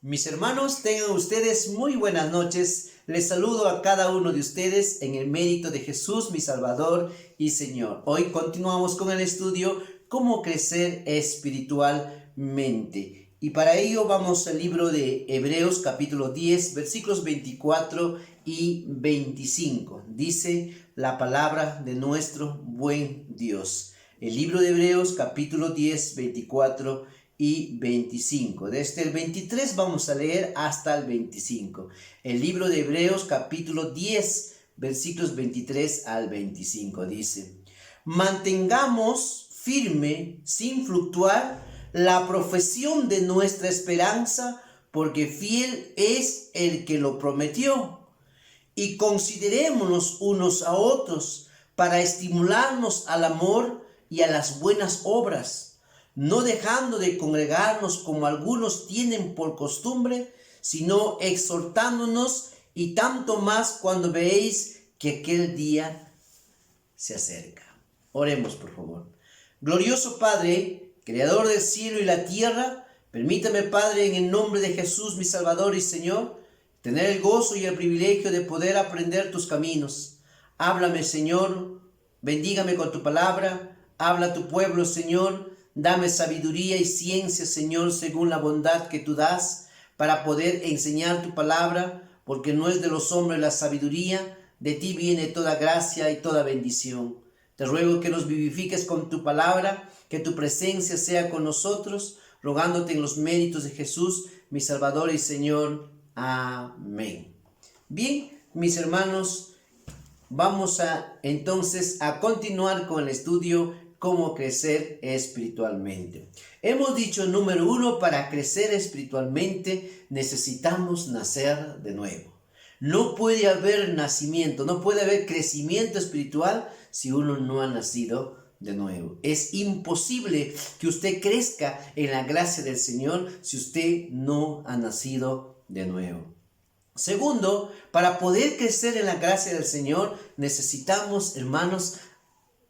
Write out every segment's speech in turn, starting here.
Mis hermanos, tengan ustedes muy buenas noches. Les saludo a cada uno de ustedes en el mérito de Jesús, mi Salvador y Señor. Hoy continuamos con el estudio Cómo crecer espiritualmente. Y para ello vamos al libro de Hebreos capítulo 10, versículos 24 y 25. Dice la palabra de nuestro buen Dios. El libro de Hebreos capítulo 10, 24 y 25. Desde el 23 vamos a leer hasta el 25. El libro de Hebreos capítulo 10, versículos 23 al 25 dice: mantengamos firme, sin fluctuar, la profesión de nuestra esperanza, porque fiel es el que lo prometió. Y considerémonos unos a otros para estimularnos al amor y a las buenas obras, no dejando de congregarnos como algunos tienen por costumbre, sino exhortándonos, y tanto más cuando veéis que aquel día se acerca. Oremos, por favor. Glorioso Padre, Creador del cielo y la tierra, permítame, Padre, en el nombre de Jesús, mi Salvador y Señor, tener el gozo y el privilegio de poder aprender tus caminos. Háblame, Señor, bendígame con tu palabra, habla a tu pueblo, Señor, dame sabiduría y ciencia, Señor, según la bondad que tú das, para poder enseñar tu palabra, porque no es de los hombres la sabiduría, de ti viene toda gracia y toda bendición. Te ruego que nos vivifiques con tu palabra, que tu presencia sea con nosotros, rogándote en los méritos de Jesús, mi Salvador y Señor. Amén. Bien, mis hermanos, vamos entonces a continuar con el estudio Cómo crecer espiritualmente. Hemos dicho, número 1, para crecer espiritualmente necesitamos nacer de nuevo. No puede haber nacimiento, no puede haber crecimiento espiritual si uno no ha nacido de nuevo. Es imposible que usted crezca en la gracia del Señor si usted no ha nacido de nuevo. Segundo, para poder crecer en la gracia del Señor necesitamos, hermanos,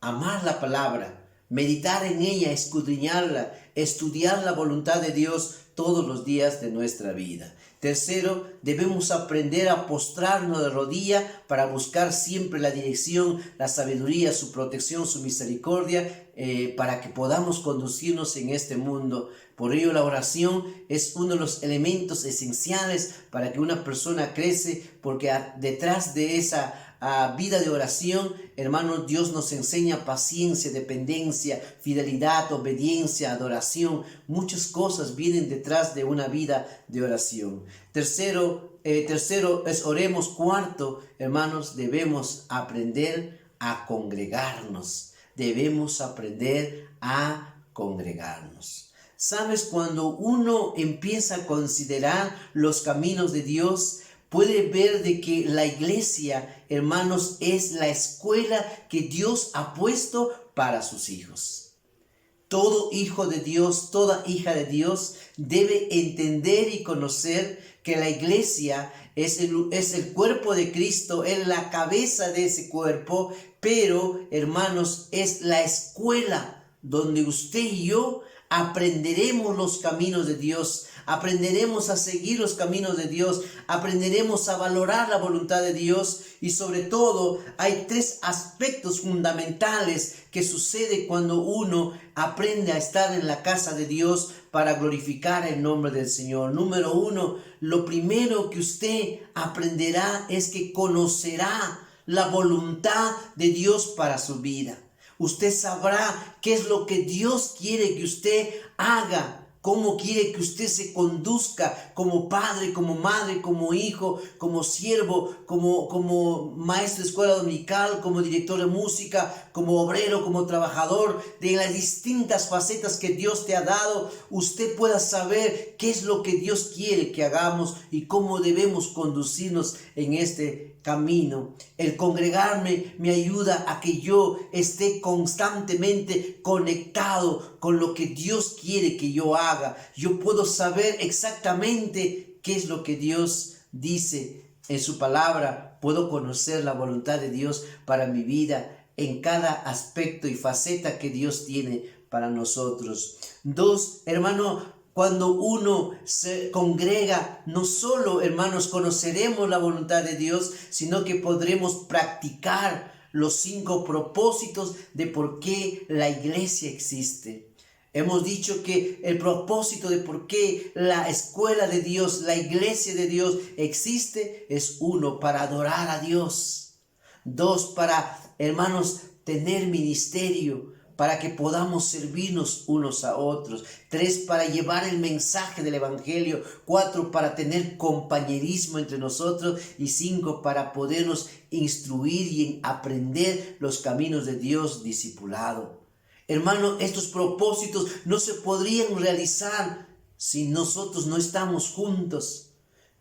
amar la palabra, meditar en ella, escudriñarla, estudiar la voluntad de Dios todos los días de nuestra vida. Tercero, debemos aprender a postrarnos de rodilla para buscar siempre la dirección, la sabiduría, su protección, su misericordia, para que podamos conducirnos en este mundo. Por ello, la oración es uno de los elementos esenciales para que una persona crece, porque detrás de esa vida de oración, hermanos, Dios nos enseña paciencia, dependencia, fidelidad, obediencia, adoración. Muchas cosas vienen detrás de una vida de oración. Tercero es oremos. Cuarto, hermanos, debemos aprender a congregarnos. Debemos aprender a congregarnos. ¿Sabes? Cuando uno empieza a considerar los caminos de Dios, puede ver de que la iglesia, hermanos, es la escuela que Dios ha puesto para sus hijos. Todo hijo de Dios, toda hija de Dios debe entender y conocer que la iglesia es el cuerpo de Cristo, es la cabeza de ese cuerpo, pero, hermanos, es la escuela donde usted y yo aprenderemos los caminos de Dios, aprenderemos a seguir los caminos de Dios, aprenderemos a valorar la voluntad de Dios, y sobre todo hay 3 aspectos fundamentales que sucede cuando uno aprende a estar en la casa de Dios para glorificar el nombre del Señor. Número 1, lo primero que usted aprenderá es que conocerá la voluntad de Dios para su vida. Usted sabrá qué es lo que Dios quiere que usted haga, cómo quiere que usted se conduzca como padre, como madre, como hijo, como siervo, como maestro de escuela dominical, como director de música, como obrero, como trabajador, de las distintas facetas que Dios te ha dado. Usted pueda saber qué es lo que Dios quiere que hagamos y cómo debemos conducirnos en este camino. El congregarme me ayuda a que yo esté constantemente conectado con lo que Dios quiere que yo haga. Yo puedo saber exactamente qué es lo que Dios dice en su palabra. Puedo conocer la voluntad de Dios para mi vida en cada aspecto y faceta que Dios tiene para nosotros. 2, hermano, Cuando uno se congrega, no solo, hermanos, conoceremos la voluntad de Dios, sino que podremos practicar los 5 propósitos de por qué la iglesia existe. Hemos dicho que el propósito de por qué la escuela de Dios, la iglesia de Dios existe es 1, para adorar a Dios. 2, para, hermanos, tener ministerio, para que podamos servirnos unos a otros. 3, para llevar el mensaje del evangelio. 4, para tener compañerismo entre nosotros. Y 5, para podernos instruir y aprender los caminos de Dios discipulado. Hermano, estos propósitos no se podrían realizar si nosotros no estamos juntos.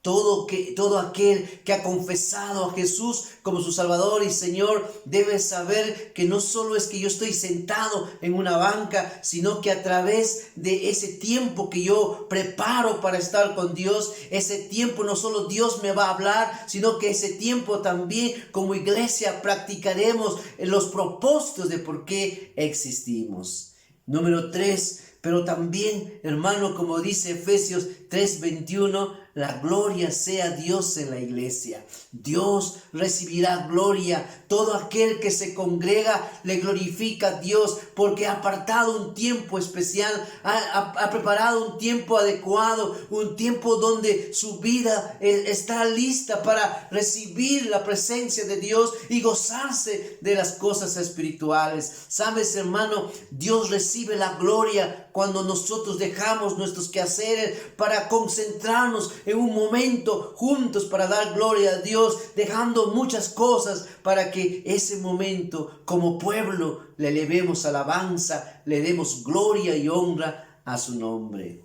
Todo aquel que ha confesado a Jesús como su Salvador y Señor debe saber que no solo es que yo estoy sentado en una banca, sino que a través de ese tiempo que yo preparo para estar con Dios, ese tiempo no solo Dios me va a hablar, sino que ese tiempo también como iglesia practicaremos los propósitos de por qué existimos. Número 3, pero también, hermano, como dice Efesios 3:21, la gloria sea Dios en la iglesia. Dios recibirá gloria. Todo aquel que se congrega le glorifica a Dios porque ha apartado un tiempo especial, ha preparado un tiempo adecuado, un tiempo donde su vida está lista para recibir la presencia de Dios y gozarse de las cosas espirituales. ¿Sabes, hermano? Dios recibe la gloria cuando nosotros dejamos nuestros quehaceres para concentrarnos en un momento juntos para dar gloria a Dios, dejando muchas cosas para que ese momento como pueblo le elevemos alabanza, le demos gloria y honra a su nombre.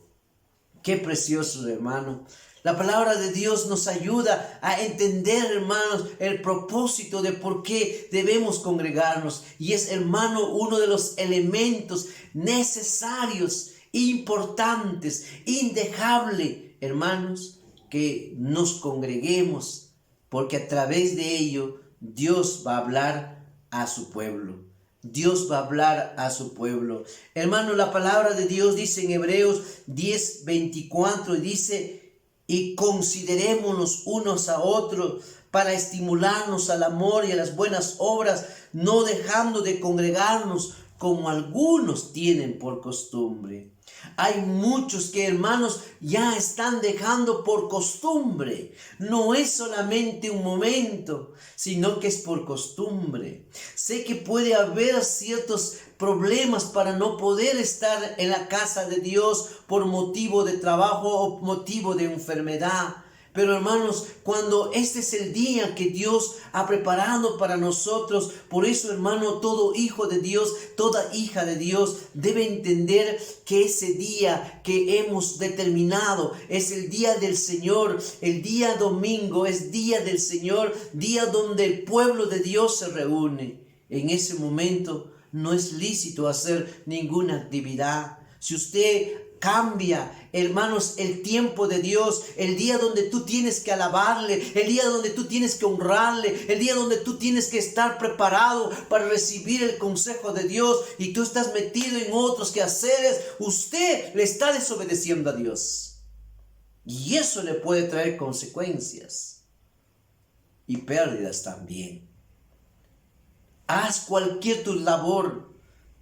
Qué precioso, hermano. La palabra de Dios nos ayuda a entender, hermanos, el propósito de por qué debemos congregarnos. Y es, hermano, uno de los elementos necesarios, importantes, indejable, hermanos, que nos congreguemos, porque a través de ello Dios va a hablar a su pueblo. Dios va a hablar a su pueblo. Hermano, la palabra de Dios dice en Hebreos 10:24, dice: y considerémonos unos a otros para estimularnos al amor y a las buenas obras, no dejando de congregarnos como algunos tienen por costumbre. Hay muchos que, hermanos, ya están dejando por costumbre. No es solamente un momento, sino que es por costumbre. Sé que puede haber ciertos problemas para no poder estar en la casa de Dios por motivo de trabajo o motivo de enfermedad. Pero, hermanos, cuando este es el día que Dios ha preparado para nosotros, por eso, hermano, todo hijo de Dios, toda hija de Dios debe entender que ese día que hemos determinado es el día del Señor. El día domingo es día del Señor, día donde el pueblo de Dios se reúne. En ese momento no es lícito hacer ninguna actividad. Si usted cambia, hermanos, el tiempo de Dios, el día donde tú tienes que alabarle, el día donde tú tienes que honrarle, el día donde tú tienes que estar preparado para recibir el consejo de Dios y tú estás metido en otros quehaceres, usted le está desobedeciendo a Dios. Y eso le puede traer consecuencias y pérdidas también. Haz cualquier tu labor.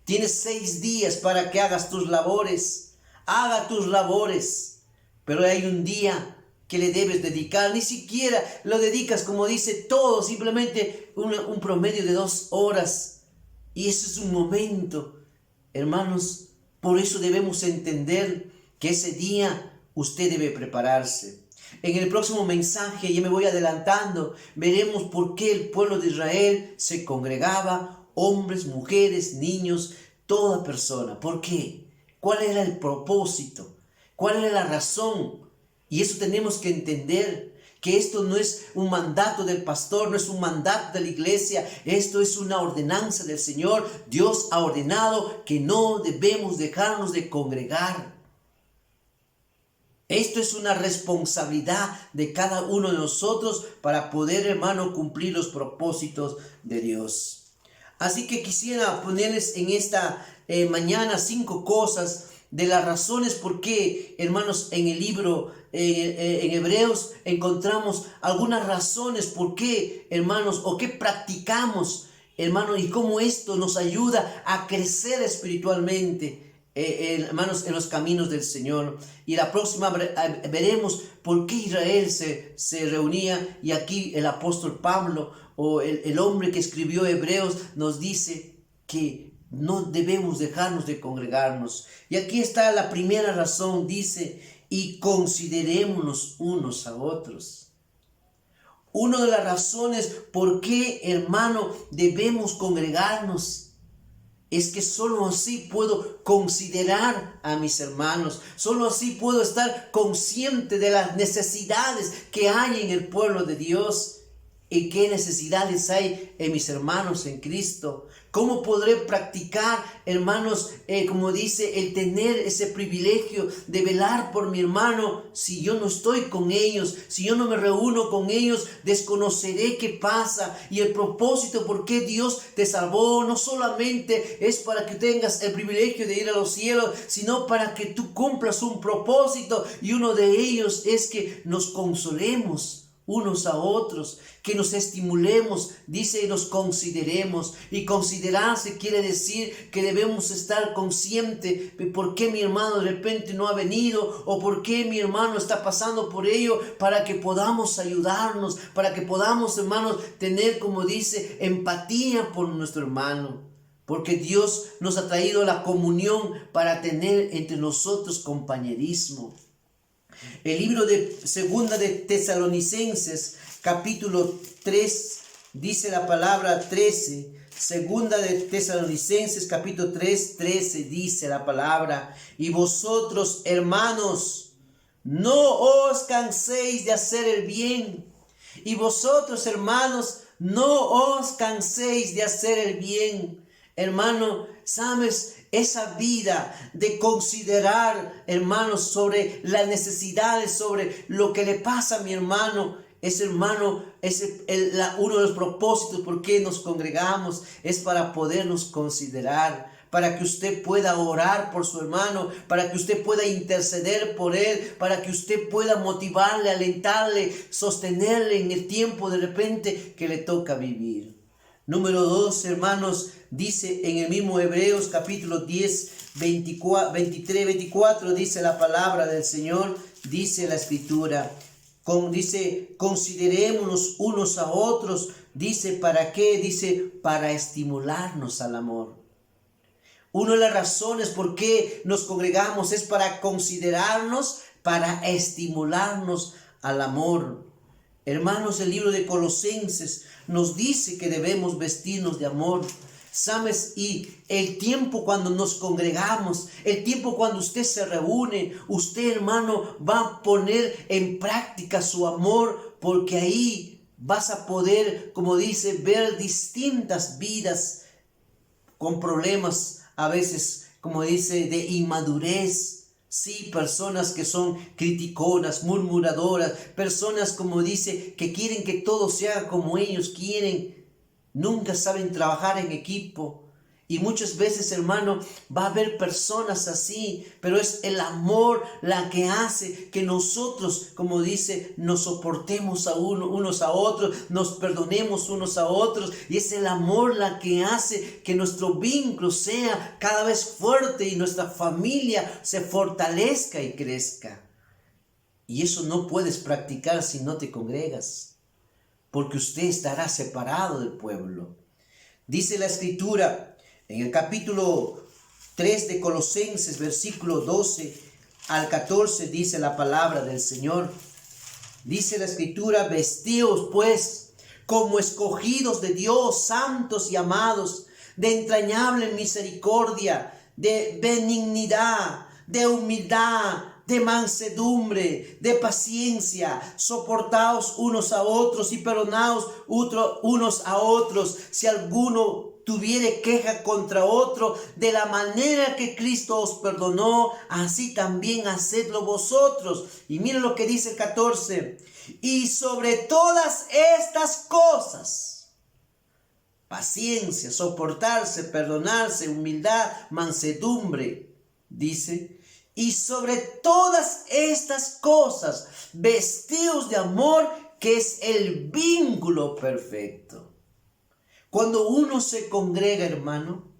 Tienes 6 días para que hagas tus labores. Haga tus labores, pero hay un día que le debes dedicar. Ni siquiera lo dedicas, como dice todo, simplemente un promedio de 2 horas. Y eso es un momento, hermanos. Por eso debemos entender que ese día usted debe prepararse. En el próximo mensaje, ya me voy adelantando, veremos por qué el pueblo de Israel se congregaba, hombres, mujeres, niños, toda persona. ¿Por qué? ¿Cuál era el propósito? ¿Cuál era la razón? Y eso tenemos que entender, que esto no es un mandato del pastor, no es un mandato de la iglesia, esto es una ordenanza del Señor. Dios ha ordenado que no debemos dejarnos de congregar. Esto es una responsabilidad de cada uno de nosotros para poder, hermano, cumplir los propósitos de Dios. Así que quisiera ponerles en esta mañana 5 cosas de las razones por qué, hermanos, en el libro, en Hebreos, encontramos algunas razones por qué, hermanos, o qué practicamos, hermanos, y cómo esto nos ayuda a crecer espiritualmente, hermanos, en los caminos del Señor. Y la próxima veremos por qué Israel se reunía, y aquí el apóstol Pablo, o el hombre que escribió Hebreos, nos dice que no debemos dejarnos de congregarnos. Y aquí está la primera razón, dice, y considerémonos unos a otros. Una de las razones por qué, hermano, debemos congregarnos es que solo así puedo considerar a mis hermanos. Solo así puedo estar consciente de las necesidades que hay en el pueblo de Dios. ¿Y qué necesidades hay en mis hermanos en Cristo? ¿Cómo podré practicar, hermanos, como dice, el tener ese privilegio de velar por mi hermano si yo no estoy con ellos? Si yo no me reúno con ellos, desconoceré qué pasa. Y el propósito por qué Dios te salvó no solamente es para que tengas el privilegio de ir a los cielos, sino para que tú cumplas un propósito. Y uno de ellos es que nos consolemos unos a otros, que nos estimulemos, dice, y nos consideremos. Y considerarse quiere decir que debemos estar conscientes de por qué mi hermano de repente no ha venido, o por qué mi hermano está pasando por ello, para que podamos ayudarnos, para que podamos, hermanos, tener, como dice, empatía por nuestro hermano. Porque Dios nos ha traído la comunión para tener entre nosotros compañerismo. El libro de Segunda de Tesalonicenses, capítulo 3, dice la palabra 13. Segunda de Tesalonicenses, capítulo 3, 13, dice la palabra: y vosotros, hermanos, no os canséis de hacer el bien. Y vosotros, hermanos, no os canséis de hacer el bien. Hermano, ¿sabes? Esa vida de considerar, hermanos, sobre las necesidades, sobre lo que le pasa a mi hermano, hermano, uno de los propósitos por qué nos congregamos es para podernos considerar, para que usted pueda orar por su hermano, para que usted pueda interceder por él, para que usted pueda motivarle, alentarle, sostenerle en el tiempo de repente que le toca vivir. Número 2, hermanos, dice en el mismo Hebreos capítulo 10, 23, 24, dice la palabra del Señor, dice la Escritura, dice, considerémonos unos a otros, dice, ¿para qué? Dice, para estimularnos al amor. Una de las razones por qué nos congregamos es para considerarnos, para estimularnos al amor. Hermanos, el libro de Colosenses nos dice que debemos vestirnos de amor. ¿Sabes? Y el tiempo cuando nos congregamos, el tiempo cuando usted se reúne, usted, hermano, va a poner en práctica su amor, porque ahí vas a poder, como dice, ver distintas vidas con problemas, a veces, como dice, de inmadurez. Sí, personas que son criticonas, murmuradoras, personas, como dice, que quieren que todo se haga como ellos quieren. Nunca saben trabajar en equipo. Y muchas veces, hermano, va a haber personas así, pero es el amor la que hace que nosotros, como dice, nos soportemos unos a otros, nos perdonemos unos a otros. Y es el amor la que hace que nuestro vínculo sea cada vez fuerte y nuestra familia se fortalezca y crezca. Y eso no puedes practicar si no te congregas, porque usted estará separado del pueblo. Dice la Escritura en el capítulo 3 de Colosenses, versículo 12 al 14, dice la palabra del Señor. Dice la Escritura: vestíos pues como escogidos de Dios, santos y amados, de entrañable misericordia, de benignidad, de humildad, de mansedumbre, de paciencia, soportaos unos a otros y perdonaos unos a otros, si alguno tuviere queja contra otro, de la manera que Cristo os perdonó, así también hacedlo vosotros. Y miren lo que dice el 14: y sobre todas estas cosas, paciencia, soportarse, perdonarse, humildad, mansedumbre, dice, Y sobre todas estas cosas, vestidos de amor, que es el vínculo perfecto. Cuando uno se congrega, hermano,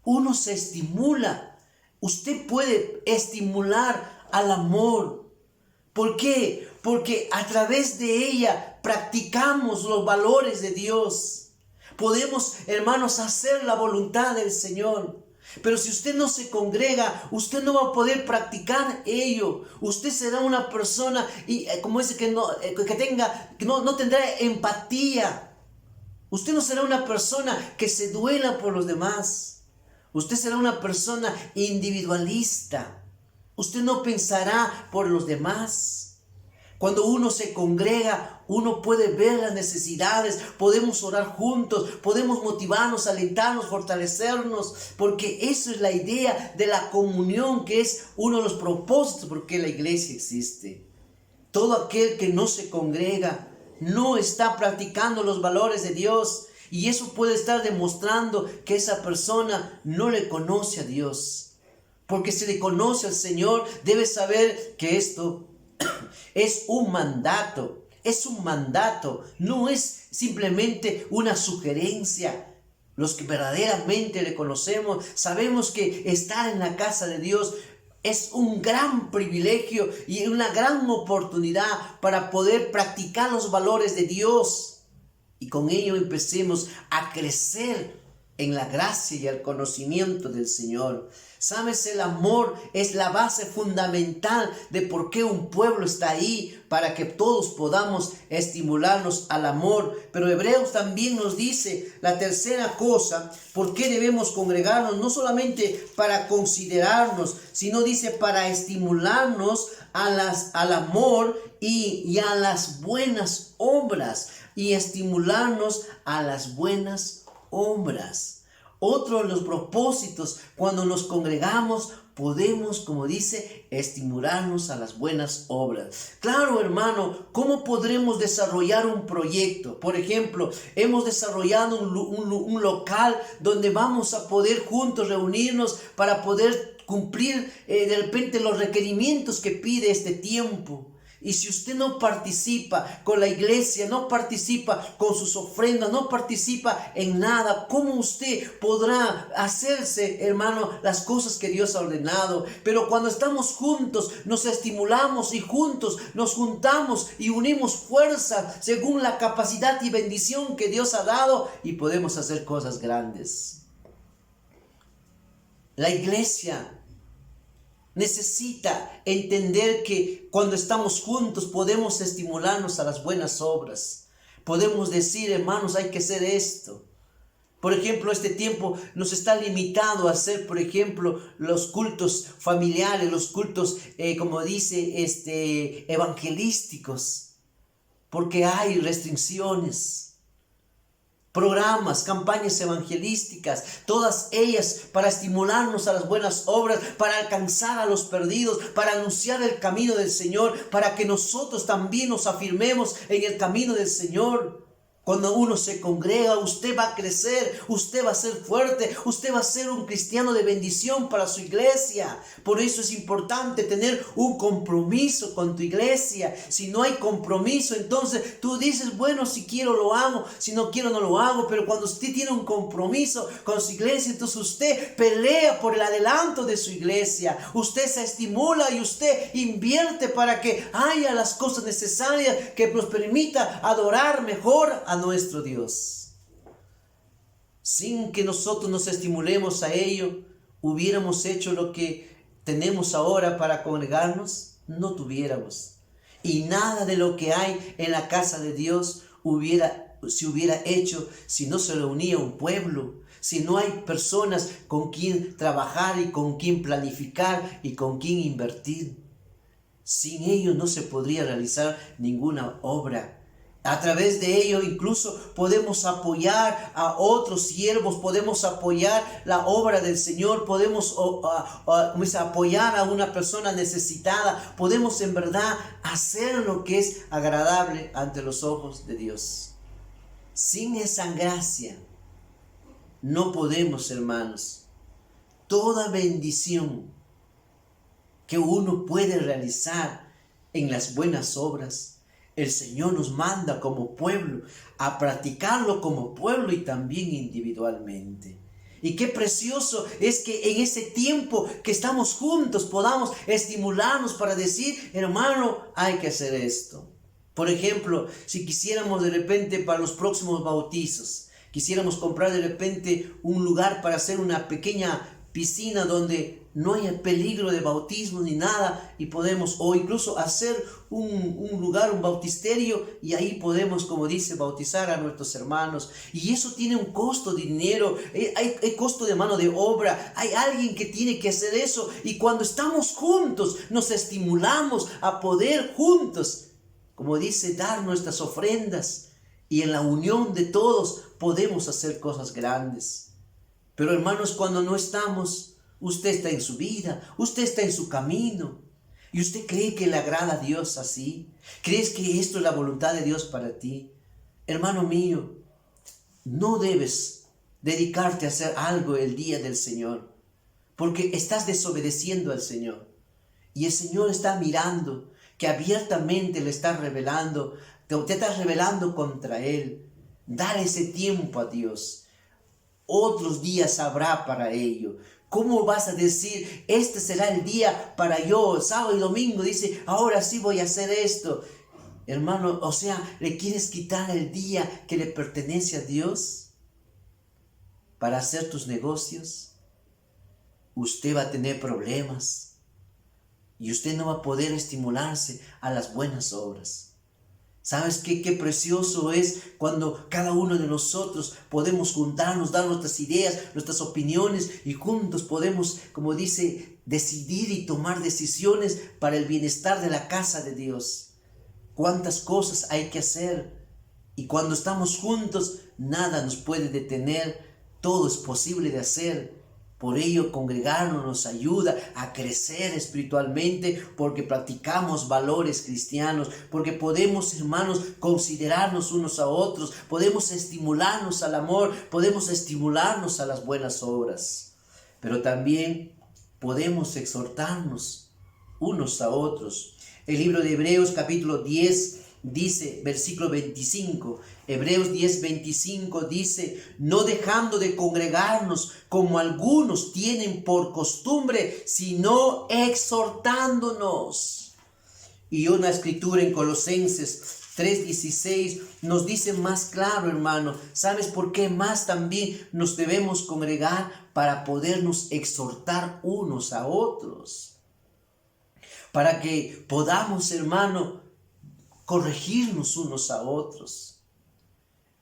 uno se estimula. Usted puede estimular al amor. ¿Por qué? Porque a través de ella practicamos los valores de Dios. Podemos, hermanos, hacer la voluntad del Señor. Pero si usted no se congrega, usted no va a poder practicar ello. Usted será una persona como dice que no tendrá empatía. Usted no será una persona que se duela por los demás. Usted será una persona individualista. Usted no pensará por los demás. Cuando uno se congrega, uno puede ver las necesidades, podemos orar juntos, podemos motivarnos, alentarnos, fortalecernos, porque eso es la idea de la comunión, que es uno de los propósitos por qué la iglesia existe. Todo aquel que no se congrega no está practicando los valores de Dios, y eso puede estar demostrando que esa persona no le conoce a Dios. Porque si le conoce al Señor, debe saber que esto es un mandato, no es simplemente una sugerencia. Los que verdaderamente le conocemos, sabemos que estar en la casa de Dios es un gran privilegio y una gran oportunidad para poder practicar los valores de Dios. Y con ello empecemos a crecer en la gracia y el conocimiento del Señor. ¿Sabes? El amor es la base fundamental de por qué un pueblo está ahí, para que todos podamos estimularnos al amor. Pero Hebreos también nos dice la tercera cosa, por qué debemos congregarnos, no solamente para considerarnos, sino dice para estimularnos al amor y a las buenas obras, y estimularnos a las buenas obras. Otro de los propósitos, cuando nos congregamos, podemos, como dice, estimularnos a las buenas obras. Claro, hermano, ¿cómo podremos desarrollar un proyecto? Por ejemplo, hemos desarrollado un local donde vamos a poder juntos reunirnos para poder cumplir de repente los requerimientos que pide este tiempo. Y si usted no participa con la iglesia, no participa con sus ofrendas, no participa en nada, ¿cómo usted podrá hacerse, hermano, las cosas que Dios ha ordenado? Pero cuando estamos juntos, nos estimulamos y juntos nos juntamos y unimos fuerzas según la capacidad y bendición que Dios ha dado, y podemos hacer cosas grandes. La iglesia necesita entender que cuando estamos juntos podemos estimularnos a las buenas obras. Podemos decir, hermanos, hay que hacer esto. Por ejemplo, este tiempo nos está limitado a hacer, por ejemplo, los cultos familiares, los cultos, como dice, evangelísticos, porque hay restricciones. Programas, campañas evangelísticas, todas ellas para estimularnos a las buenas obras, para alcanzar a los perdidos, para anunciar el camino del Señor, para que nosotros también nos afirmemos en el camino del Señor. Cuando uno se congrega, usted va a crecer, usted va a ser fuerte, usted va a ser un cristiano de bendición para su iglesia. Por eso es importante tener un compromiso con tu iglesia. Si no hay compromiso, entonces tú dices, bueno, si quiero lo hago, si no quiero no lo hago. Pero cuando usted tiene un compromiso con su iglesia, entonces usted pelea por el adelanto de su iglesia. Usted se estimula y usted invierte para que haya las cosas necesarias que nos permita adorar mejor a nuestro Dios. Sin que nosotros nos estimulemos a ello, hubiéramos hecho lo que tenemos ahora para congregarnos, no tuviéramos. Y nada de lo que hay en la casa de Dios se hubiera hecho si no se reunía un pueblo, si no hay personas con quien trabajar y con quien planificar y con quien invertir. Sin ello no se podría realizar ninguna obra. A través de ello incluso podemos apoyar a otros siervos, podemos apoyar la obra del Señor, podemos apoyar a una persona necesitada, podemos en verdad hacer lo que es agradable ante los ojos de Dios. Sin esa gracia no podemos, hermanos. Toda bendición que uno puede realizar en las buenas obras. El Señor nos manda como pueblo a practicarlo como pueblo y también individualmente. Y qué precioso es que en ese tiempo que estamos juntos podamos estimularnos para decir, hermano, hay que hacer esto. Por ejemplo, si quisiéramos de repente para los próximos bautizos, quisiéramos comprar de repente un lugar para hacer una pequeña piscina donde no haya peligro de bautismo ni nada, y podemos, o incluso hacer un lugar, un bautisterio, y ahí podemos, como dice, bautizar a nuestros hermanos. Y eso tiene un costo de dinero, hay costo de mano de obra, hay alguien que tiene que hacer eso, y cuando estamos juntos nos estimulamos a poder juntos, como dice, dar nuestras ofrendas, y en la unión de todos podemos hacer cosas grandes. Pero hermanos, cuando no estamos, usted está en su vida, usted está en su camino, y usted cree que le agrada a Dios así. ¿Crees que esto es la voluntad de Dios para ti? Hermano mío, no debes dedicarte a hacer algo el día del Señor, porque estás desobedeciendo al Señor. Y el Señor está mirando, que abiertamente le estás revelando, te estás rebelando contra Él. Dar ese tiempo a Dios. Otros días habrá para ello. ¿Cómo vas a decir, este será el día para yo, sábado y domingo? Dice, ahora sí voy a hacer esto. Hermano, o sea, ¿le quieres quitar el día que le pertenece a Dios para hacer tus negocios? Usted va a tener problemas y usted no va a poder estimularse a las buenas obras. ¿Sabes qué? Qué precioso es cuando cada uno de nosotros podemos juntarnos, dar nuestras ideas, nuestras opiniones, y juntos podemos, como dice, decidir y tomar decisiones para el bienestar de la casa de Dios. ¿Cuántas cosas hay que hacer? Y cuando estamos juntos, nada nos puede detener, todo es posible de hacer. Por ello, congregarnos nos ayuda a crecer espiritualmente, porque practicamos valores cristianos, porque podemos, hermanos, considerarnos unos a otros, podemos estimularnos al amor, podemos estimularnos a las buenas obras, pero también podemos exhortarnos unos a otros. El libro de Hebreos capítulo 10 dice, versículo 25, Hebreos 10:25 dice, no dejando de congregarnos como algunos tienen por costumbre, sino exhortándonos. Y una escritura en Colosenses 3:16 nos dice más claro, hermano. ¿Sabes por qué más también nos debemos congregar? Para podernos exhortar unos a otros. Para que podamos, hermano, corregirnos unos a otros.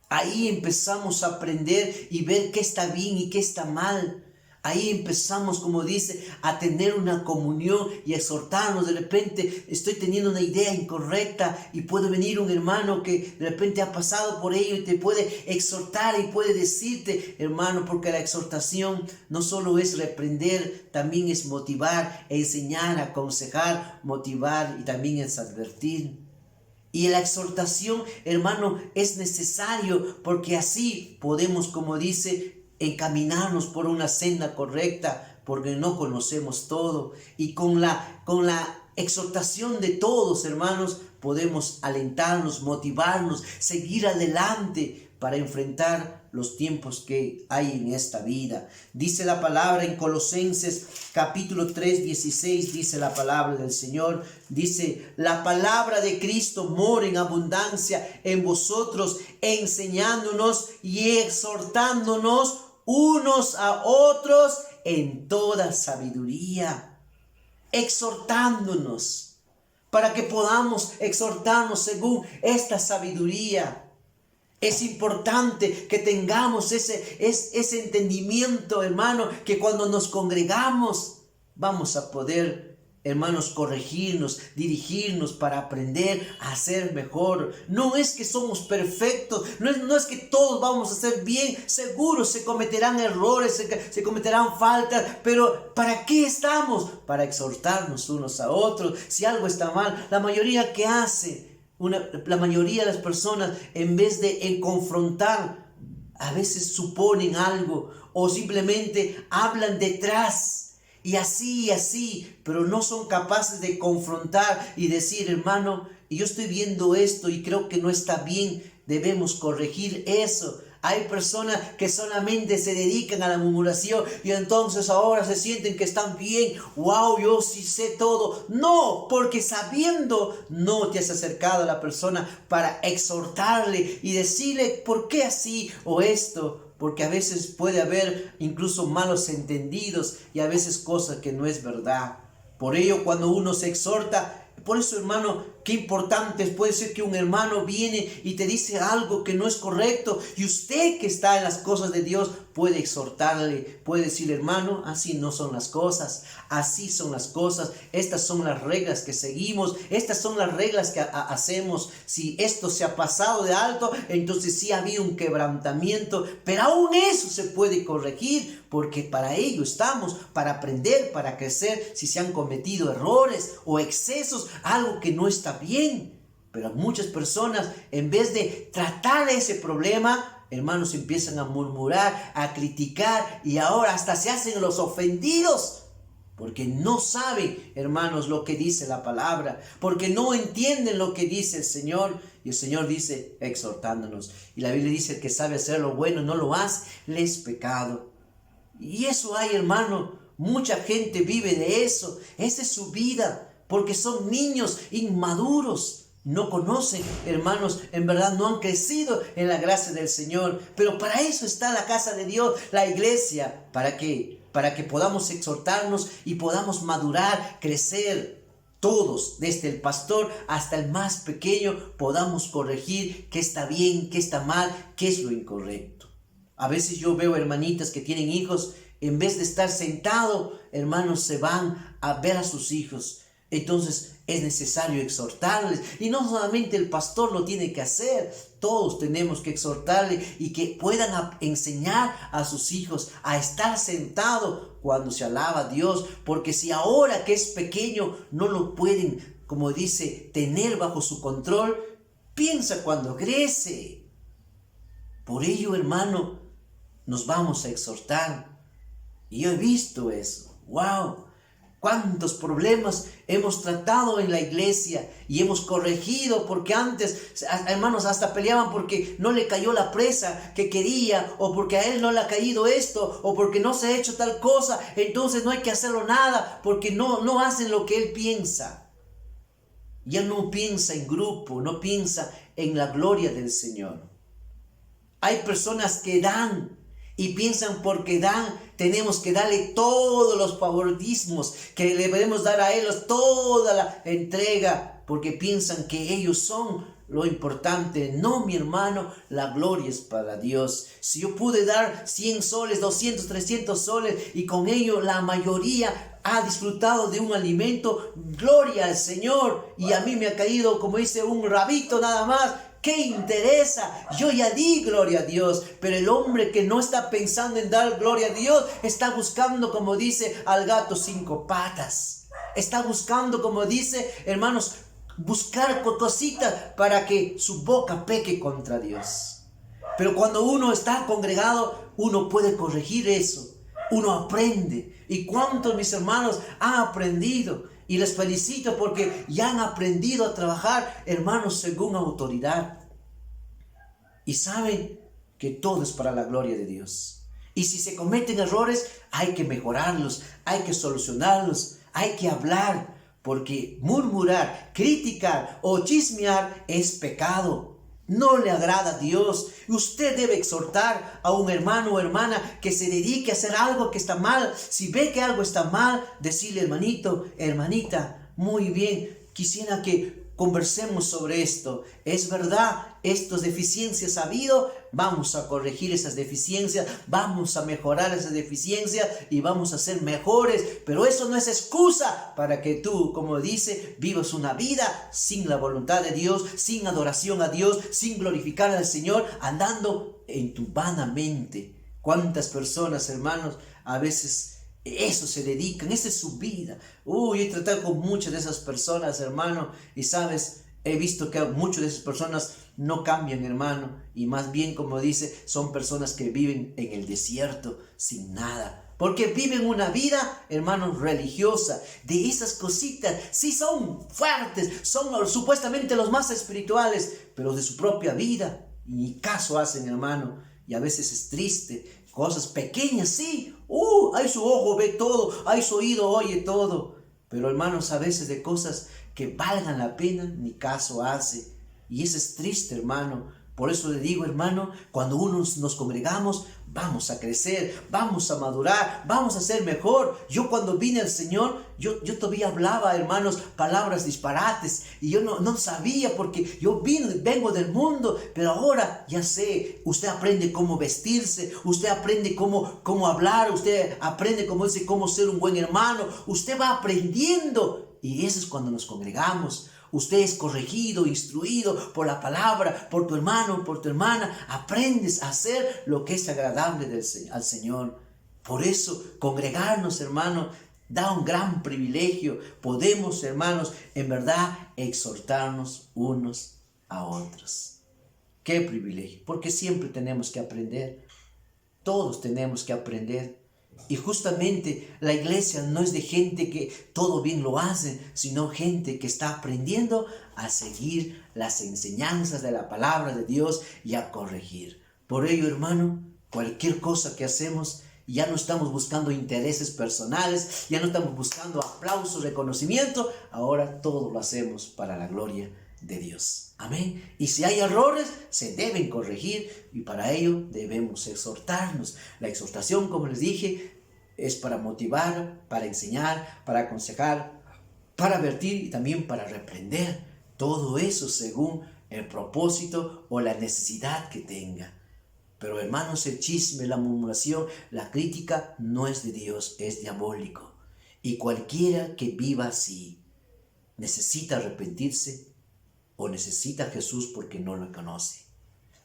Ahí empezamos a aprender y ver qué está bien y qué está mal. Ahí empezamos, como dice, a tener una comunión y a exhortarnos. De repente estoy teniendo una idea incorrecta y puede venir un hermano que de repente ha pasado por ello y te puede exhortar y puede decirte, hermano, porque la exhortación no solo es reprender, también es motivar, enseñar, aconsejar, motivar y también es advertir. Y la exhortación, hermano, es necesario, porque así podemos, como dice, encaminarnos por una senda correcta, porque no conocemos todo. Y con la exhortación de todos, hermanos, podemos alentarnos, motivarnos, seguir adelante para enfrentar los tiempos que hay en esta vida. Dice la palabra en Colosenses capítulo 3:16, dice la palabra del Señor, dice, la palabra de Cristo mora en abundancia en vosotros, enseñándonos y exhortándonos unos a otros en toda sabiduría. Exhortándonos, para que podamos exhortarnos según esta sabiduría. Es importante que tengamos ese entendimiento, hermano, que cuando nos congregamos vamos a poder, hermanos, corregirnos, dirigirnos para aprender a ser mejor. No es que somos perfectos, no es que todos vamos a hacer bien. Seguro se cometerán errores, se cometerán faltas, pero ¿para qué estamos? Para exhortarnos unos a otros. Si algo está mal, la mayoría que hace, la mayoría de las personas, en vez de confrontar, a veces suponen algo o simplemente hablan detrás. y así, pero no son capaces de confrontar y decir, hermano, y yo estoy viendo esto y creo que no está bien, debemos corregir eso. Hay personas que solamente se dedican a la murmuración y entonces ahora se sienten que están bien. ¡Wow! Yo sí sé todo. No, porque sabiendo no te has acercado a la persona para exhortarle y decirle por qué así o esto. Porque a veces puede haber incluso malos entendidos y a veces cosas que no es verdad. Por ello, cuando uno se exhorta, por eso, hermano, qué importante puede ser que un hermano viene y te dice algo que no es correcto y usted que está en las cosas de Dios puede exhortarle, puede decirle, hermano, así no son las cosas, así son las cosas, estas son las reglas que seguimos, estas son las reglas que hacemos. Si esto se ha pasado de alto, entonces sí ha habido un quebrantamiento, pero aún eso se puede corregir, porque para ello estamos, para aprender, para crecer. Si se han cometido errores o excesos, algo que no está bien. Pero muchas personas, en vez de tratar ese problema, hermanos, empiezan a murmurar, a criticar y ahora hasta se hacen los ofendidos. Porque no saben, hermanos, lo que dice la palabra. Porque no entienden lo que dice el Señor. Y el Señor dice, exhortándonos. Y la Biblia dice, el que sabe hacer lo bueno no lo hace, le es pecado. Y eso hay, hermano. Mucha gente vive de eso. Esa es su vida. Porque son niños inmaduros. No conocen, hermanos, en verdad no han crecido en la gracia del Señor. Pero para eso está la casa de Dios, la iglesia. ¿Para qué? Para que podamos exhortarnos y podamos madurar, crecer. Todos, desde el pastor hasta el más pequeño, podamos corregir qué está bien, qué está mal, qué es lo incorrecto. A veces yo veo hermanitas que tienen hijos, en vez de estar sentado, hermanos, se van a ver a sus hijos. Entonces es necesario exhortarles, y no solamente el pastor lo tiene que hacer, todos tenemos que exhortarle y que puedan enseñar a sus hijos a estar sentado cuando se alaba a Dios, porque si ahora que es pequeño no lo pueden, como dice, tener bajo su control, piensa cuando crece. Por ello, hermano, nos vamos a exhortar, y yo he visto eso. ¡Wow! ¿Cuántos problemas hemos tratado en la iglesia y hemos corregido? Porque antes, hermanos, hasta peleaban porque no le cayó la presa que quería, o porque a él no le ha caído esto, o porque no se ha hecho tal cosa. Entonces no hay que hacerlo nada porque no hacen lo que él piensa. Y él no piensa en grupo, no piensa en la gloria del Señor. Hay personas que dan y piensan porque dan, tenemos que darle todos los favoritismos, que le debemos dar a ellos toda la entrega, porque piensan que ellos son lo importante. No, mi hermano, la gloria es para Dios. Si yo pude dar 100 soles, 200, 300 soles, y con ello la mayoría ha disfrutado de un alimento, gloria al Señor, y a mí me ha caído, como dice, un rabito nada más. ¿Qué interesa? Yo ya di gloria a Dios, pero el hombre que no está pensando en dar gloria a Dios está buscando, como dice, al gato 5 patas. Está buscando, como dice, hermanos, buscar cositas para que su boca peque contra Dios. Pero cuando uno está congregado, uno puede corregir eso. Uno aprende. ¿Y cuántos, mis hermanos, han aprendido? Y les felicito porque ya han aprendido a trabajar, hermanos, según autoridad. Y saben que todo es para la gloria de Dios. Y si se cometen errores, hay que mejorarlos, hay que solucionarlos, hay que hablar. Porque murmurar, criticar o chismear es pecado. No le agrada a Dios. Usted debe exhortar a un hermano o hermana que se dedique a hacer algo que está mal. Si ve que algo está mal, decirle, hermanito, hermanita, muy bien, quisiera que conversemos sobre esto. Es verdad, estas deficiencias ha habido, vamos a corregir esas deficiencias, vamos a mejorar esas deficiencias y vamos a ser mejores. Pero eso no es excusa para que tú, como dice, vivas una vida sin la voluntad de Dios, sin adoración a Dios, sin glorificar al Señor, andando en tu vana mente. ¿Cuántas personas, hermanos, a veces eso se dedican, esa es su vida? He tratado con muchas de esas personas, hermano, y sabes, he visto que muchas de esas personas no cambian, hermano, y más bien, como dice, son personas que viven en el desierto sin nada. Porque viven una vida, hermanos, religiosa. De esas cositas, sí son fuertes, son supuestamente los más espirituales, pero de su propia vida, ni caso hacen, hermano. Y a veces es triste. Cosas pequeñas, sí. Hay su ojo ve todo, hay su oído oye todo. Pero, hermanos, a veces de cosas que valgan la pena, ni caso hace. Y eso es triste, hermano. Por eso le digo, hermano, cuando nos congregamos, vamos a crecer, vamos a madurar, vamos a ser mejor. Yo cuando vine al Señor, yo todavía hablaba, hermanos, palabras disparates. Y yo no sabía porque yo vengo del mundo. Pero ahora ya sé, usted aprende cómo vestirse, usted aprende cómo hablar, usted aprende, como dice, cómo ser un buen hermano. Usted va aprendiendo. Y eso es cuando nos congregamos. Usted es corregido, instruido por la palabra, por tu hermano, por tu hermana. Aprendes a hacer lo que es agradable al Señor. Por eso, congregarnos, hermano, da un gran privilegio. Podemos, hermanos, en verdad exhortarnos unos a otros. ¡Qué privilegio! Porque siempre tenemos que aprender. Todos tenemos que aprender. Y justamente la iglesia no es de gente que todo bien lo hace, sino gente que está aprendiendo a seguir las enseñanzas de la palabra de Dios y a corregir. Por ello, hermano, cualquier cosa que hacemos, ya no estamos buscando intereses personales, ya no estamos buscando aplausos, reconocimiento, ahora todo lo hacemos para la gloria de Dios. Amén. Y si hay errores, se deben corregir y para ello debemos exhortarnos. La exhortación, como les dije, es para motivar, para enseñar, para aconsejar, para advertir y también para reprender. Todo eso según el propósito o la necesidad que tenga. Pero hermanos, el chisme, la murmuración, la crítica no es de Dios, es diabólico. Y cualquiera que viva así necesita arrepentirse o necesita a Jesús porque no lo conoce.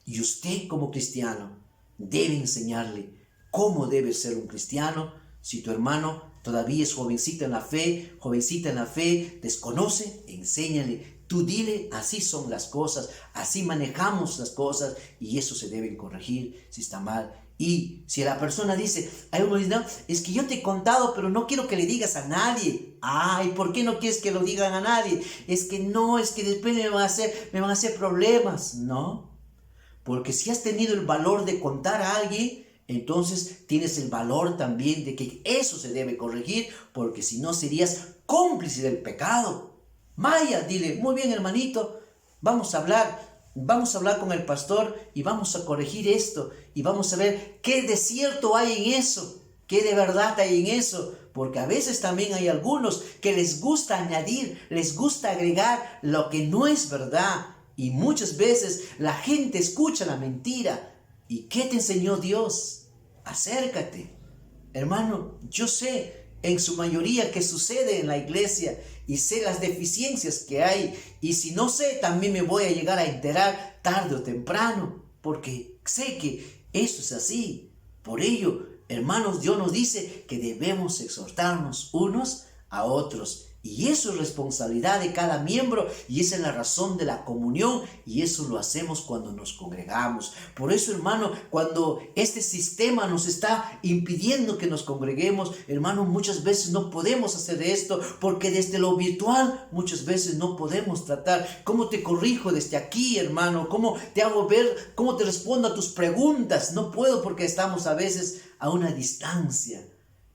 Y usted como cristiano debe enseñarle cómo debe ser un cristiano. Si tu hermano todavía es jovencita en la fe, desconoce, enséñale. Tú dile, así son las cosas, así manejamos las cosas y eso se debe corregir si está mal. Y si la persona dice, es que yo te he contado, pero no quiero que le digas a nadie. Ay, ¿por qué no quieres que lo digan a nadie? Es que después me van a hacer problemas. No, porque si has tenido el valor de contar a alguien, entonces tienes el valor también de que eso se debe corregir, porque si no serías cómplice del pecado. Maya, dile, muy bien hermanito, vamos a hablar con el pastor y vamos a corregir esto y vamos a ver qué de cierto hay en eso, qué de verdad hay en eso, porque a veces también hay algunos que les gusta añadir, les gusta agregar lo que no es verdad y muchas veces la gente escucha la mentira. ¿Y qué te enseñó Dios? Acércate. Hermano, yo sé en su mayoría qué sucede en la iglesia y sé las deficiencias que hay. Y si no sé, también me voy a llegar a enterar tarde o temprano, porque sé que eso es así. Por ello, hermanos, Dios nos dice que debemos exhortarnos unos a otros. Y eso es responsabilidad de cada miembro y esa es la razón de la comunión y eso lo hacemos cuando nos congregamos. Por eso, hermano, cuando este sistema nos está impidiendo que nos congreguemos, hermano, muchas veces no podemos hacer esto porque desde lo virtual muchas veces no podemos tratar. ¿Cómo te corrijo desde aquí, hermano? ¿Cómo te hago ver? ¿Cómo te respondo a tus preguntas? No puedo porque estamos a veces a una distancia.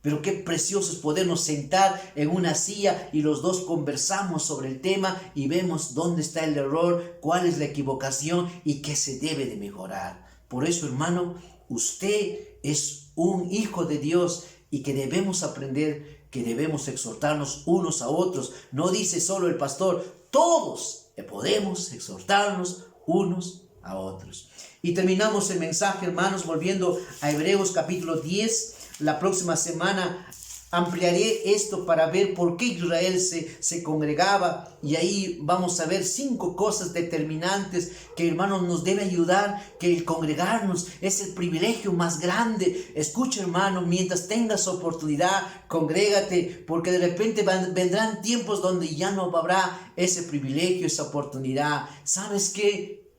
Pero qué precioso es podernos sentar en una silla y los dos conversamos sobre el tema y vemos dónde está el error, cuál es la equivocación y qué se debe de mejorar. Por eso, hermano, usted es un hijo de Dios y que debemos aprender, que debemos exhortarnos unos a otros. No dice solo el pastor, todos podemos exhortarnos unos a otros. Y terminamos el mensaje, hermanos, volviendo a Hebreos capítulo 10. La próxima semana ampliaré esto para ver por qué Israel se congregaba y ahí vamos a ver 5 cosas determinantes que, hermanos, nos debe ayudar, que el congregarnos es el privilegio más grande. Escucha, hermano, mientras tengas oportunidad, congrégate, porque de repente vendrán tiempos donde ya no habrá ese privilegio, esa oportunidad. ¿Sabes qué?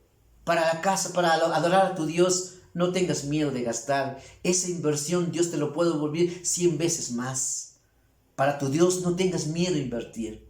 Para la casa, para adorar a tu Dios, no tengas miedo de gastar. Esa inversión Dios te lo puede devolver 100 veces más. Para tu Dios no tengas miedo a invertir.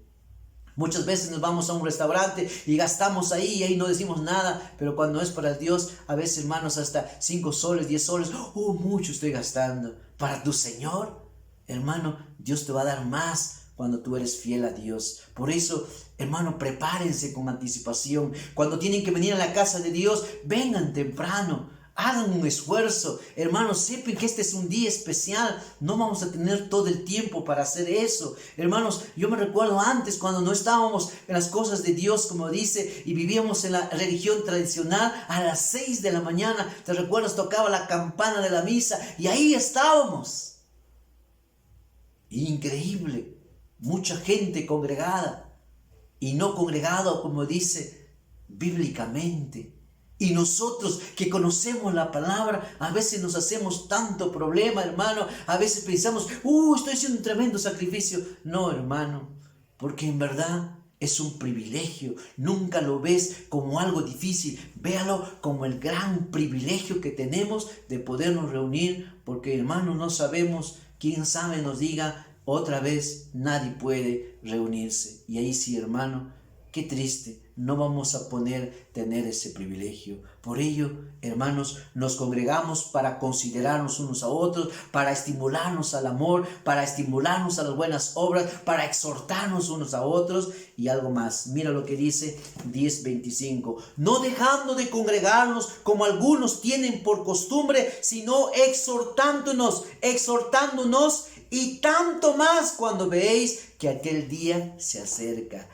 Muchas veces nos vamos a un restaurante y gastamos ahí y ahí no decimos nada, pero cuando es para Dios, a veces, hermanos, hasta 5 soles, 10 soles, mucho estoy gastando. Para tu Señor, hermano, Dios te va a dar más cuando tú eres fiel a Dios. Por eso, hermano, prepárense con anticipación. Cuando tienen que venir a la casa de Dios, vengan temprano. Hagan un esfuerzo, hermanos, sepan que este es un día especial, no vamos a tener todo el tiempo para hacer eso. Hermanos, yo me recuerdo antes cuando no estábamos en las cosas de Dios, como dice, y vivíamos en la religión tradicional, a las 6 de la mañana, ¿te recuerdas? Tocaba la campana de la misa y ahí estábamos. Increíble, mucha gente congregada y no congregada, como dice bíblicamente. Y nosotros que conocemos la palabra, a veces nos hacemos tanto problema, hermano. A veces pensamos, estoy haciendo un tremendo sacrificio. No, hermano, porque en verdad es un privilegio. Nunca lo ves como algo difícil. Véalo como el gran privilegio que tenemos de podernos reunir. Porque, hermano, no sabemos, quién sabe nos diga otra vez, nadie puede reunirse. Y ahí sí, hermano, qué triste. No vamos a tener ese privilegio. Por ello, hermanos, nos congregamos para considerarnos unos a otros, para estimularnos al amor, para estimularnos a las buenas obras, para exhortarnos unos a otros y algo más. Mira lo que dice 10:25. No dejando de congregarnos como algunos tienen por costumbre, sino exhortándonos y tanto más cuando veéis que aquel día se acerca.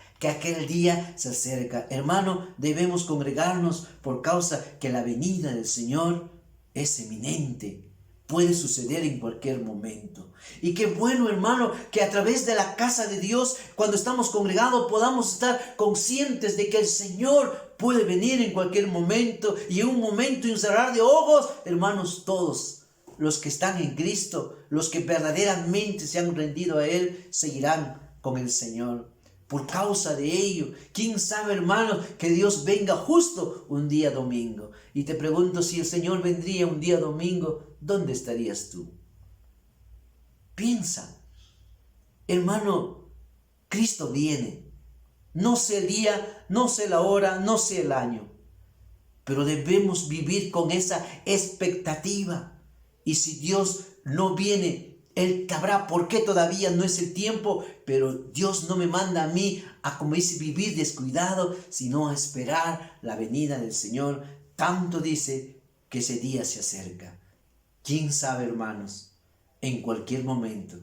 Hermano, debemos congregarnos por causa que la venida del Señor es eminente. Puede suceder en cualquier momento. Y qué bueno, hermano, que a través de la casa de Dios, cuando estamos congregados, podamos estar conscientes de que el Señor puede venir en cualquier momento. Y en un momento y un cerrar de ojos, hermanos, todos los que están en Cristo, los que verdaderamente se han rendido a Él, seguirán con el Señor. Por causa de ello, quién sabe, hermano, que Dios venga justo un día domingo. Y te pregunto, si el Señor vendría un día domingo, ¿dónde estarías tú? Piensa, hermano, Cristo viene. No sé el día, no sé la hora, no sé el año, pero debemos vivir con esa expectativa. Y si Dios no viene, Él sabrá por qué todavía no es el tiempo, pero Dios no me manda a mí a, como dice, vivir descuidado, sino a esperar la venida del Señor. Tanto dice que ese día se acerca. ¿Quién sabe, hermanos? En cualquier momento,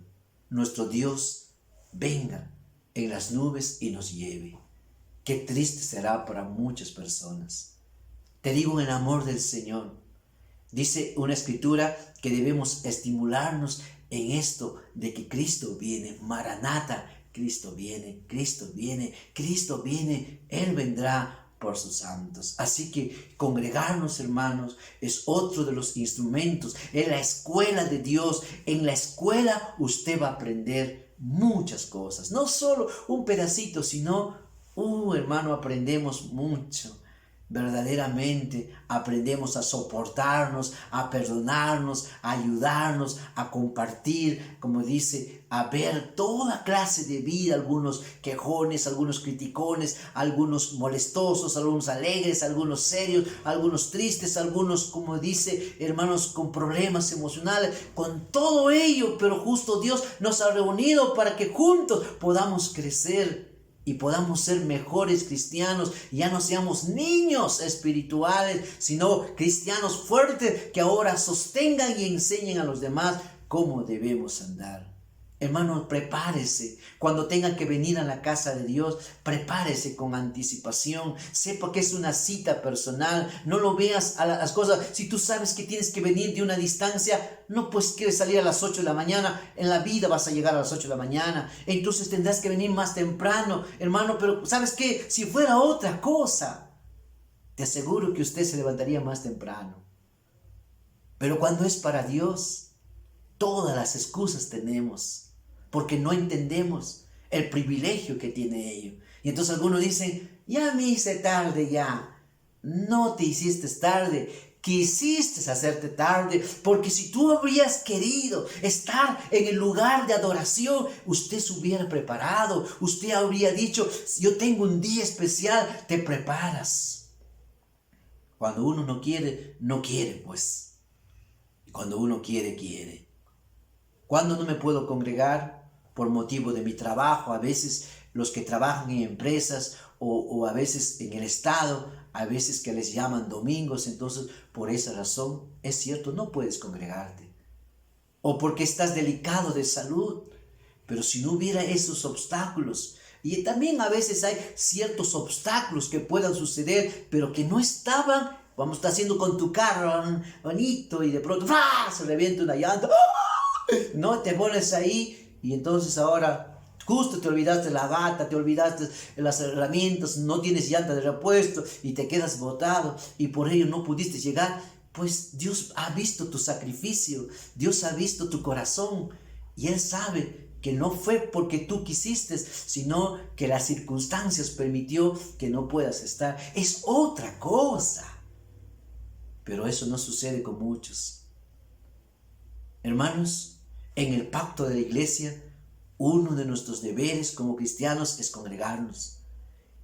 nuestro Dios venga en las nubes y nos lleve. Qué triste será para muchas personas. Te digo en el amor del Señor. Dice una escritura que debemos estimularnos en esto de que Cristo viene. Maranata, Cristo viene, Cristo viene, Cristo viene. Él vendrá por sus santos. Así que congregarnos, hermanos, es otro de los instrumentos. En la escuela de Dios, en la escuela usted va a aprender muchas cosas. No solo un pedacito, sino, hermano, aprendemos mucho. Verdaderamente aprendemos a soportarnos, a perdonarnos, a ayudarnos, a compartir, como dice, a ver toda clase de vida, algunos quejones, algunos criticones, algunos molestosos, algunos alegres, algunos serios, algunos tristes, algunos, como dice, hermanos, con problemas emocionales, con todo ello, pero justo Dios nos ha reunido para que juntos podamos crecer y podamos ser mejores cristianos. Ya no seamos niños espirituales, sino cristianos fuertes que ahora sostengan y enseñen a los demás cómo debemos andar. Hermano, prepárese. Cuando tenga que venir a la casa de Dios, prepárese con anticipación. Sepa que es una cita personal. No lo veas a las cosas. Si tú sabes que tienes que venir de una distancia, no pues quieres salir a las 8 de la mañana. En la vida vas a llegar a las 8 de la mañana. Entonces tendrás que venir más temprano, hermano. Pero ¿sabes qué? Si fuera otra cosa, te aseguro que usted se levantaría más temprano. Pero cuando es para Dios, todas las excusas tenemos, porque no entendemos el privilegio que tiene ello. Y entonces algunos dicen, ya me hice tarde ya. No te hiciste tarde. quisiste hacerte tarde, porque si tú habrías querido estar en el lugar de adoración, usted se hubiera preparado, usted habría dicho, yo tengo un día especial, te preparas. Cuando uno no quiere, no quiere, pues. Y cuando uno quiere, quiere. ¿Cuándo no me puedo congregar? Por motivo de mi trabajo. A veces los que trabajan en empresas o a veces en el Estado, a veces que les llaman domingos, entonces por esa razón, es cierto, no puedes congregarte. O porque estás delicado de salud. Pero si no hubiera esos obstáculos, y también a veces hay ciertos obstáculos que puedan suceder, pero que no estaban, vamos a estar haciendo con tu carro bonito y de pronto ¡ah! Se revienta una llanta, ¡ah! No te pones ahí y entonces ahora justo te olvidaste la gata, te olvidaste las herramientas, no tienes llanta de repuesto y te quedas botado y por ello no pudiste llegar. Pues Dios ha visto tu sacrificio, Dios ha visto tu corazón y Él sabe que no fue porque tú quisiste, sino que las circunstancias permitió que no puedas estar. Es otra cosa. Pero eso no sucede con muchos. Hermanos, en el pacto de la iglesia, uno de nuestros deberes como cristianos es congregarnos.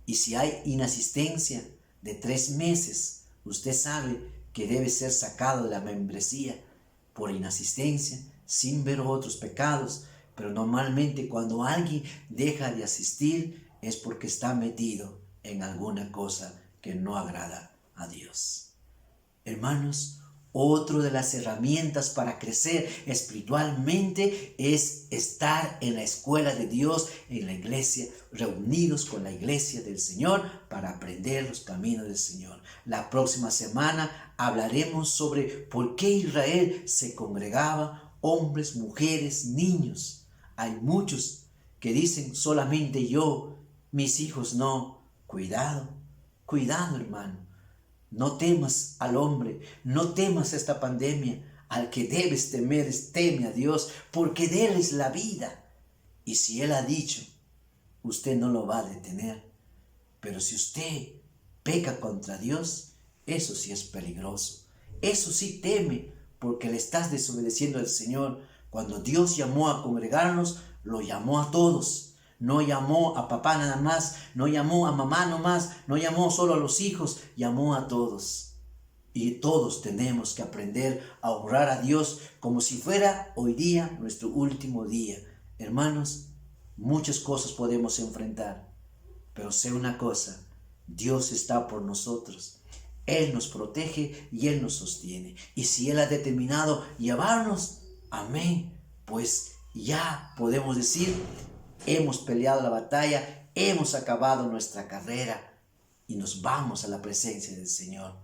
Y si hay inasistencia de 3 meses, usted sabe que debe ser sacado de la membresía por inasistencia, sin ver otros pecados. Pero normalmente cuando alguien deja de asistir es porque está metido en alguna cosa que no agrada a Dios. Hermanos, otra de las herramientas para crecer espiritualmente es estar en la escuela de Dios, en la iglesia, reunidos con la iglesia del Señor para aprender los caminos del Señor. La próxima semana hablaremos sobre por qué Israel se congregaba, hombres, mujeres, niños. Hay muchos que dicen solamente yo, mis hijos no. Cuidado, cuidado, hermano. No temas al hombre, no temas a esta pandemia. Al que debes temer, teme a Dios, porque de Él es la vida. Y si Él ha dicho, usted no lo va a detener. Pero si usted peca contra Dios, eso sí es peligroso. Eso sí teme, porque le estás desobedeciendo al Señor. Cuando Dios llamó a congregarnos, lo llamó a todos. No llamó a papá nada más, no llamó a mamá nomás, no llamó solo a los hijos, llamó a todos. Y todos tenemos que aprender a honrar a Dios como si fuera hoy día nuestro último día. Hermanos, muchas cosas podemos enfrentar, pero sé una cosa, Dios está por nosotros. Él nos protege y Él nos sostiene. Y si Él ha determinado llevarnos, amén, pues ya podemos decir, hemos peleado la batalla, hemos acabado nuestra carrera y nos vamos a la presencia del Señor.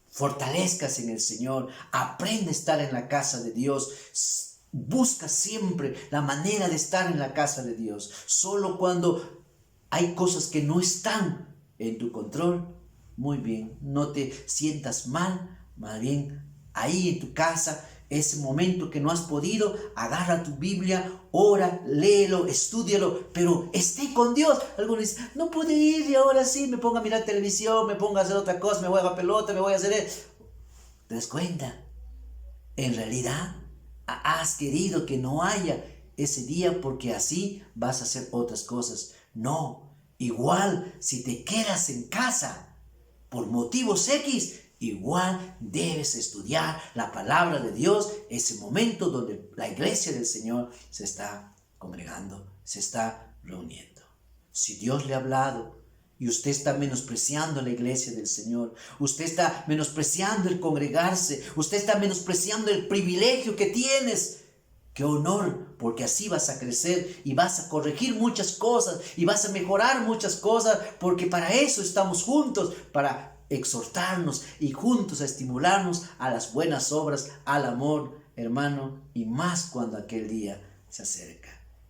Fortalezcas en el Señor, aprende a estar en la casa de Dios, busca siempre la manera de estar en la casa de Dios. Solo cuando hay cosas que no están en tu control, muy bien, no te sientas mal, más bien ahí en tu casa, ese momento que no has podido, agarra tu Biblia, ora, léelo, estúdialo, pero esté con Dios. Algunos dicen, no pude ir y ahora sí me pongo a mirar televisión, me pongo a hacer otra cosa, me voy a la pelota, me voy a hacer eso. ¿Te das cuenta? En realidad has querido que no haya ese día porque así vas a hacer otras cosas. No, igual si te quedas en casa por motivos X, igual debes estudiar la palabra de Dios, ese momento donde la iglesia del Señor se está congregando, se está reuniendo. Si Dios le ha hablado y usted está menospreciando la iglesia del Señor, usted está menospreciando el congregarse, usted está menospreciando el privilegio que tienes, qué honor, porque así vas a crecer y vas a corregir muchas cosas y vas a mejorar muchas cosas, porque para eso estamos juntos, para exhortarnos y juntos a estimularnos a las buenas obras, al amor, hermano, y más cuando aquel día se acerca.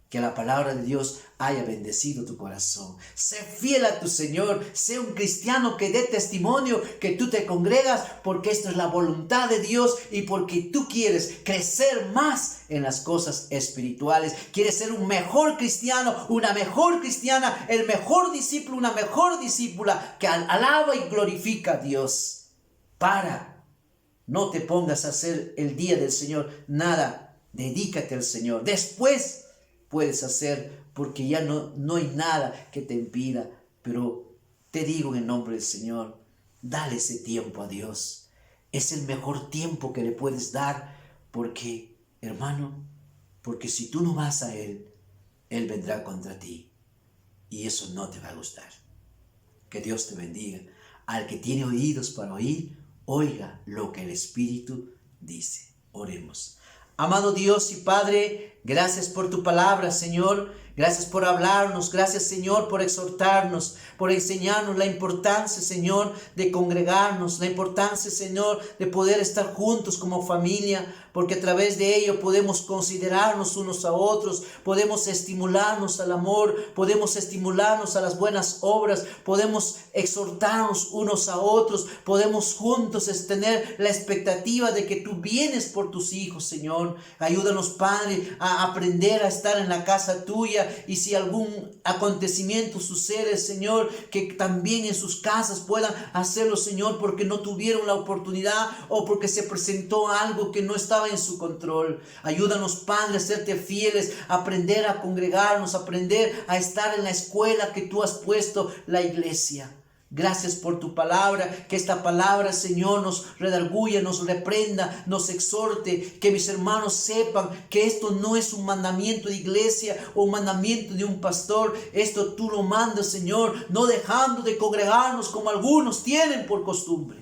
Que la palabra de Dios haya bendecido tu corazón. Sé fiel a tu Señor, sé un cristiano que dé testimonio que tú te congregas porque esto es la voluntad de Dios y porque tú quieres crecer más en las cosas espirituales. Quieres ser un mejor cristiano, una mejor cristiana, el mejor discípulo, una mejor discípula que alaba y glorifica a Dios para No te pongas a hacer el día del Señor nada. Dedícate al Señor. Después puedes hacer, porque ya no hay nada que te impida. Pero te digo en el nombre del Señor, dale ese tiempo a Dios. Es el mejor tiempo que le puedes dar, porque, hermano, porque si tú no vas a Él, Él vendrá contra ti. Y eso no te va a gustar. Que Dios te bendiga. Al que tiene oídos para oír, oiga lo que el Espíritu dice. Oremos. Amado Dios y Padre, gracias por tu palabra, Señor. Gracias por hablarnos. Gracias, Señor, por exhortarnos, por enseñarnos la importancia, Señor, de congregarnos. La importancia, Señor, de poder estar juntos como familia, porque a través de ello podemos considerarnos unos a otros, podemos estimularnos al amor, podemos estimularnos a las buenas obras, podemos exhortarnos unos a otros, podemos juntos tener la expectativa de que tú vienes por tus hijos, Señor. Ayúdanos, Padre, a aprender a estar en la casa tuya, y si algún acontecimiento sucede, Señor, que también en sus casas puedan hacerlo, Señor, porque no tuvieron la oportunidad o porque se presentó algo que no estaba en su control. Ayúdanos, Padre, a serte fieles, a aprender a congregarnos, a aprender a estar en la escuela que tú has puesto, la iglesia. Gracias por tu palabra, que esta palabra, Señor, nos redarguya, nos reprenda, nos exhorte, que mis hermanos sepan que esto no es un mandamiento de iglesia o un mandamiento de un pastor. Esto tú lo mandas, Señor, no dejando de congregarnos como algunos tienen por costumbre.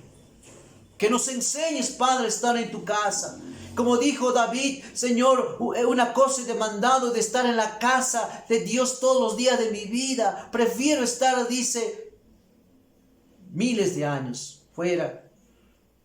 Que nos enseñes, Padre, a estar en tu casa. Como dijo David, Señor, una cosa he demandado, de estar en la casa de Dios todos los días de mi vida. Prefiero estar, dice, miles de años fuera,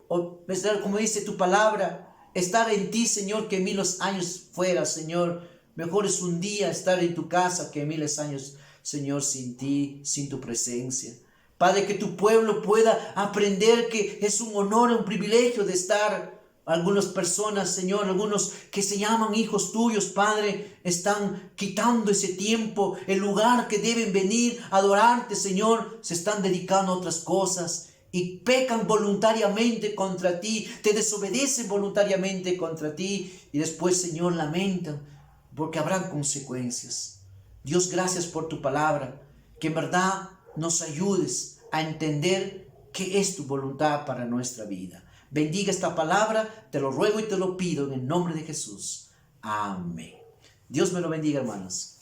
o como dice tu palabra, estar en ti, Señor, que miles años fuera, Señor. Mejor es un día estar en tu casa que miles años, Señor, sin ti, sin tu presencia. Padre, que tu pueblo pueda aprender que es un honor, un privilegio de estar. Algunas personas, Señor, algunos que se llaman hijos tuyos, Padre, están quitando ese tiempo, el lugar que deben venir a adorarte, Señor, se están dedicando a otras cosas y pecan voluntariamente contra ti, te desobedecen voluntariamente contra ti y después, Señor, lamentan porque habrán consecuencias. Dios, gracias por tu palabra, que en verdad nos ayudes a entender qué es tu voluntad para nuestra vida. Bendiga esta palabra, te lo ruego y te lo pido en el nombre de Jesús. Amén. Dios me lo bendiga, hermanos.